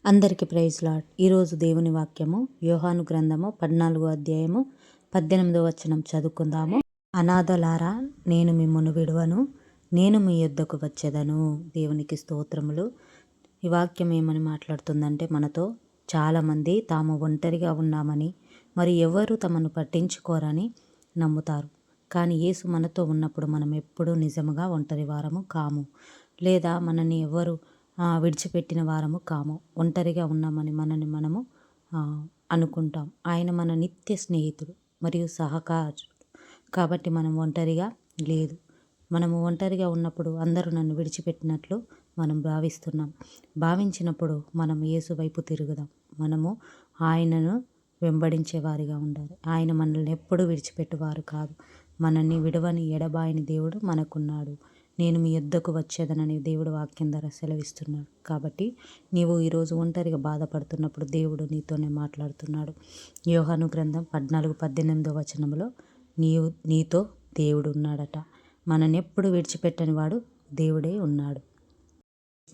అందరికీ praise lord. ఈరోజు దేవుని వాక్యము యోహాను గ్రంథము 14వ అధ్యాయము 18వ వచనం చదువుకుందాము. అనాథలారా, నేను మిమ్మును విడువను, నేను మీ యొద్దకు వచ్చేదను. దేవునికి స్తోత్రములు. ఈ వాక్యం ఏమని మాట్లాడుతుందంటే, మనతో చాలామంది తాము ఒంటరిగా ఉన్నామని, మరి ఎవరు తమను పట్టించుకోరని నమ్ముతారు. కానీ యేసు మనతో ఉన్నప్పుడు మనం ఎప్పుడూ నిజముగా ఒంటరి వారము కాము, లేదా మనని ఎవరు విడిచిపెట్టిన వారము కాము. ఒంటరిగా ఉన్నామని మనని మనము అనుకుంటాం. ఆయన మన నిత్య స్నేహితుడు మరియు సహకారుడు. కాబట్టి మనం ఒంటరిగా లేదు. మనము ఒంటరిగా ఉన్నప్పుడు అందరూ నన్ను విడిచిపెట్టినట్లు మనం భావించినప్పుడు మనం యేసు వైపు తిరుగుదాం. మనము ఆయనను వెంబడించే వారిగా ఉండాలి. ఆయన మనల్ని ఎప్పుడూ విడిచిపెట్టువారు కాదు. మనల్ని విడవని ఎడబాయని దేవుడు మనకున్నాడు. నేను మీ యొద్దకు వచ్చేదనని దేవుడు వాక్యం ద్వారా సెలవిస్తున్నాడు. కాబట్టి నీవు ఈరోజు ఒంటరిగా బాధపడుతున్నప్పుడు దేవుడు నీతోనే మాట్లాడుతున్నాడు. యోహాను గ్రంథం 14:18 వచనంలో నీతో దేవుడు ఉన్నాడట. మనని ఎప్పుడు విడిచిపెట్టని వాడు దేవుడే ఉన్నాడు.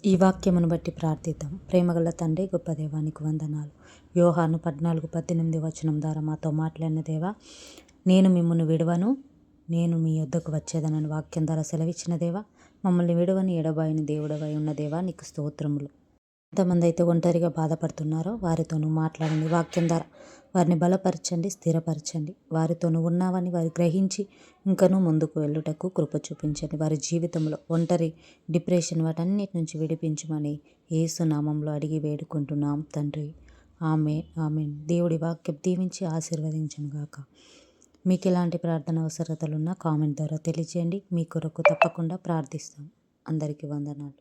ఈ వాక్యమును బట్టి ప్రార్థిద్దాం. ప్రేమగల తండ్రి, గొప్ప దేవానికి వందనాలు. యోహాను 14:18 వచనం ద్వారా మాతో మాట్లాడిన దేవా, నేను మిమ్మును విడవను, నేను మీ యొద్దకు వచ్చేదనని వాక్యం ద్వారా సెలవిచ్చిన దేవా, మమ్మల్ని విడవని ఎడబాయని దేవుడవై ఉన్న దేవా, నీకు స్తోత్రములు. ఎంతమంది అయితే ఒంటరిగా బాధపడుతున్నారో వారితో నువ్వు మాట్లాడండి. వాక్యం ద్వారా వారిని బలపరచండి, స్థిరపరచండి. వారితో నువ్వు ఉన్నావని వారు గ్రహించి ఇంకనూ ముందుకు వెళ్ళుటకు కృప చూపించండి. వారి జీవితంలో ఒంటరి, డిప్రెషన్ వాటన్నిటి నుంచి విడిపించమని యేసు నామంలో అడిగి వేడుకుంటున్నాం తండ్రి. ఆమేన్. దేవుడి వాక్యం దీవించి ఆశీర్వదించను గాక. మీకు ఎలాంటి ప్రార్థన అవసరతలున్నా కామెంట్ ద్వారా తెలియజేయండి. మీ కొరకు తప్పకుండా ప్రార్థిస్తాం. అందరికీ వందనాలు.